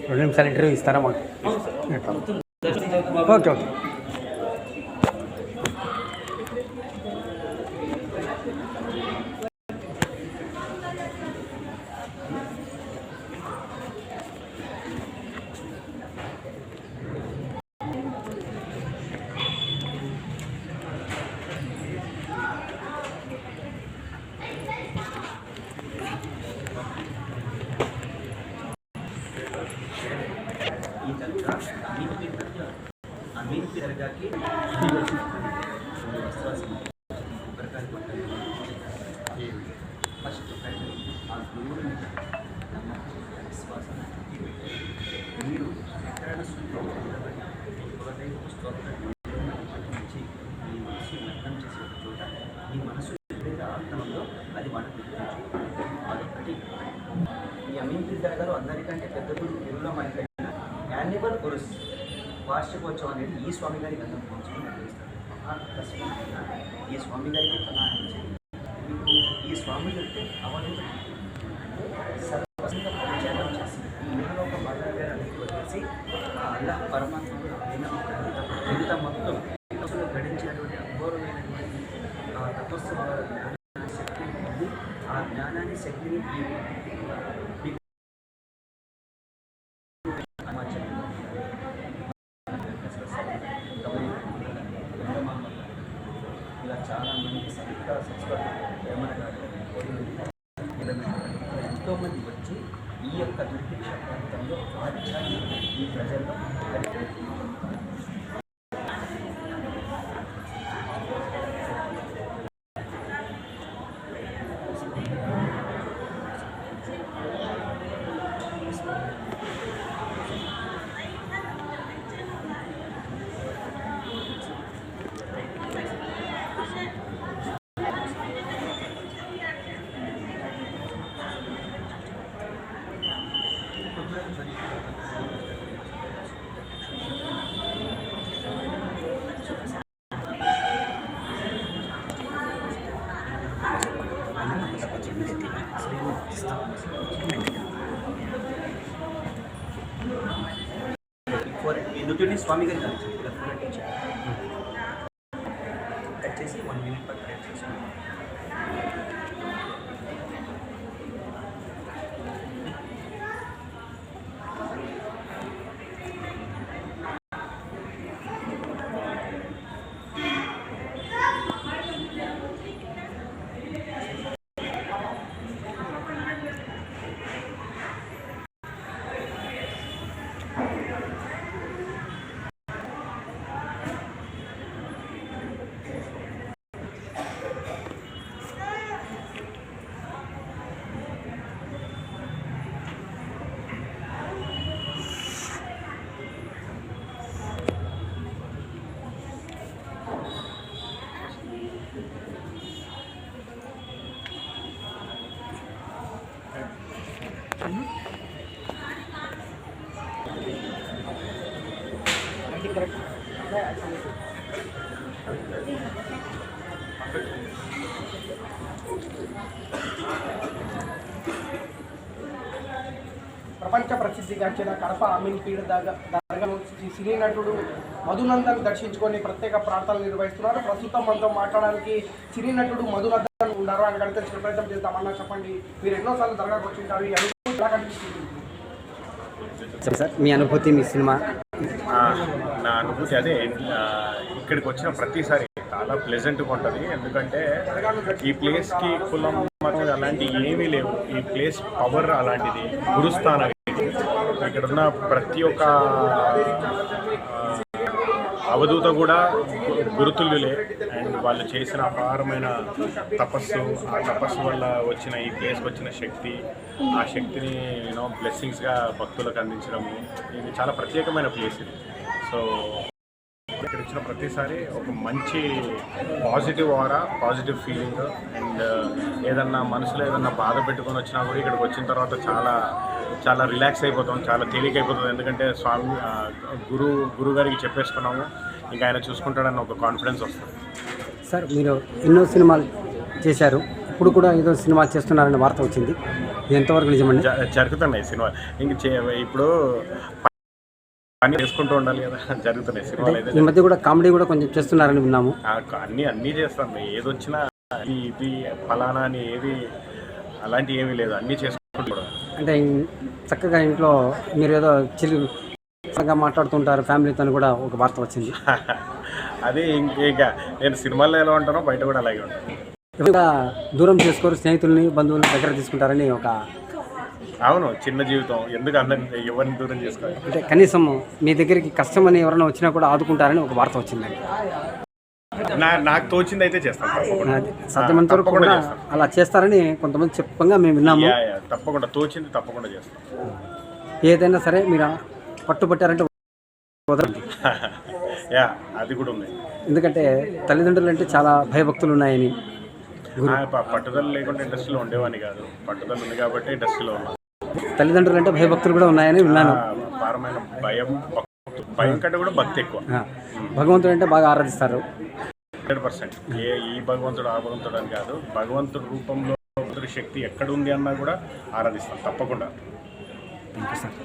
2 నిమిషాలు ఇంటర్వ్యూ ఇస్తారా మాకు? Okay okay. తిరగాకి ఫస్ట్ ఆ గురువుల మీద విశ్వాసం మీరు ఎక్కడైనా నుంచి మీ మనసు లగ్నం చేసే ఒక చోట మీ మనసు ఏదైతే ఆత్మలో అది మనకు అదొకటి. ఈ అమీన్పీర్ దర్గాలో అందరికంటే పెద్ద గురువులో మనకి యానిమల్ ఉరుస్ వార్షికోత్సవం అనేది ఈ స్వామి గారి గంధం పంచుకొని నిర్వహిస్తారు. ఈ స్వామి గారికి మీకు ఈ స్వామి అంటే అవధూత సర్వసంగా పరిచయం చేసి ఈ ఇహలోక బాగా అనేది వదిలేసి అల్లా పరమాత్మను జీవితం మొత్తం గడించినటువంటి అఘోరమైనటువంటి తపస్సు శక్తిని పొంది ఆ జ్ఞానాన్ని శక్తిని ఇలా చాలా మంది ఎంతోమంది వచ్చి ఈ యొక్క దుర్భిక్ష ప్రాంతంలో ఆధ్యాత్మిక ఈ ప్రజల్లో స్వామి గారి కట్ చేసి 1 మినిట్ పక్కన చేసుకున్నాం. ప్రపంచ ప్రసిద్ధిగాంచిన కడప అమీన్పీర్ దర్గాను సినీ నటుడు మధునందన్ దర్శించుకొని ప్రత్యేక ప్రార్థనలు నిర్వహిస్తున్నారు. ప్రస్తుతం మనతో మాట్లాడడానికి సినీ నటుడు మధునందన్ ఉన్నారు. ఆయన కలిసి తెలిసిన ప్రయత్నం చేద్దామన్నా. చెప్పండి, మీరు ఎన్నోసార్లు దర్గాకు వచ్చింటారు, ఈ అనుభూతి ఎలా కనిపిస్తుంది? సార్ మీ అనుభూతి, మీ సినిమా? నా అనుభూతి అదే, ఇక్కడికి వచ్చిన ప్రతిసారి చాలా ప్లెజెంట్గా ఉంటుంది. ఎందుకంటే ఈ ప్లేస్కి కులం మతం అలాంటి ఏమీ లేవు. ఈ ప్లేస్ పవర్ అలాంటిది, గురుస్థానం. ఇక్కడున్న ప్రతి ఒక్క అవధూత కూడా గురుతుల్యులే. అండ్ వాళ్ళు చేసిన అపారమైన తపస్సు, ఆ తపస్సు వల్ల వచ్చిన ఈ ప్లేస్కి వచ్చిన శక్తి, ఆ శక్తిని బ్లెస్సింగ్స్గా భక్తులకు అందించడము, ఇది చాలా ప్రత్యేకమైన ప్లేస్ ఇది. సో ఇక్కడ ఇచ్చిన ప్రతిసారి ఒక మంచి positive aura, positive feeling. And ఏదన్నా మనసులో ఏదన్నా బాధ పెట్టుకొని వచ్చినా కూడా ఇక్కడికి వచ్చిన తర్వాత చాలా చాలా రిలాక్స్ అయిపోతాం, చాలా తేలిక అయిపోతుంది. ఎందుకంటే స్వామి గురుగారికి చెప్పేసుకున్నాము, ఇంకా ఆయన చూసుకుంటాడన్న ఒక కాన్ఫిడెన్స్ వస్తుంది. సార్ మీరు ఎన్నో సినిమాలు చేశారు, ఇప్పుడు కూడా ఏదో సినిమా చేస్తున్నారన్న వార్త వచ్చింది. ఇది ఎంతవరకు నిజమండి? జరుగుతున్నాయి సినిమాలు. ఇప్పుడు పని చేసుకుంటూ ఉండాలి కదా, జరుగుతున్నాయి సినిమాలు అయితే. ఈ మధ్య కూడా కామెడీ కూడా కొంచెం చేస్తున్నారని విన్నాము. అన్నీ చేస్తాం. ఏది వచ్చినా ఇది ఫలానా అని ఏది అలాంటివి ఏమీ లేదు, అన్నీ చేసుకుంటూ. అంటే చక్కగా ఇంట్లో మీరు ఏదో చిల్లుగా మాట్లాడుతుంటారు ఫ్యామిలీతో కూడా ఒక వార్త వచ్చింది. అదే ఇంకా నేను సినిమాల్లో ఎలా ఉంటానో బయట కూడా అలాగే ఉంటాను. ఇంకా దూరం చేసుకోరు, స్నేహితుల్ని బంధువుల్ని దగ్గర తీసుకుంటారని ఒక. అవును, చిన్న జీవితం, ఎందుకు అందరిని ఎవరిని దూరం చేసుకోవాలి. అంటే కనీసం మీ దగ్గరికి కష్టం అని ఎవరైనా వచ్చినా కూడా ఆదుకుంటారని ఒక వార్త వచ్చిందండి. నాకు తోచింది అయితే చేస్తాను, తప్పకుండా. సాధ్యమంత వరకు కూడా అలా చేస్తారని కొంతమంది చెప్పంగా మేము విన్నాము. తప్పకుండా తోచింది తప్పకుండా చేస్తాం. ఏదైనా సరే మీరు పట్టుబట్టారంటే వదలండి. అది కూడా ఉంది. ఎందుకంటే తల్లిదండ్రులు అంటే చాలా భయభక్తులు ఉన్నాయని. పట్టుదల లేకుండా ఇండస్ట్రీలో ఉండేవాని కాదు, పట్టుదల ఉంది కాబట్టి ఇండస్ట్రీలో ఉన్నాను. తల్లిదండ్రులు అంటే భయభక్తులు కూడా ఉన్నాయని విన్నాను. అపారమైన భయం కంటే కూడా భక్తి ఎక్కువ. భగవంతుడు అంటే బాగా ఆరాధిస్తారు. 100%. ఈ భగవంతుడు ఆ భగవంతుడు అని కాదు, భగవంతుడి రూపంలో భగవంతుడి శక్తి ఎక్కడ ఉంది అన్నా కూడా ఆరాధిస్తాం తప్పకుండా. Thank you sir.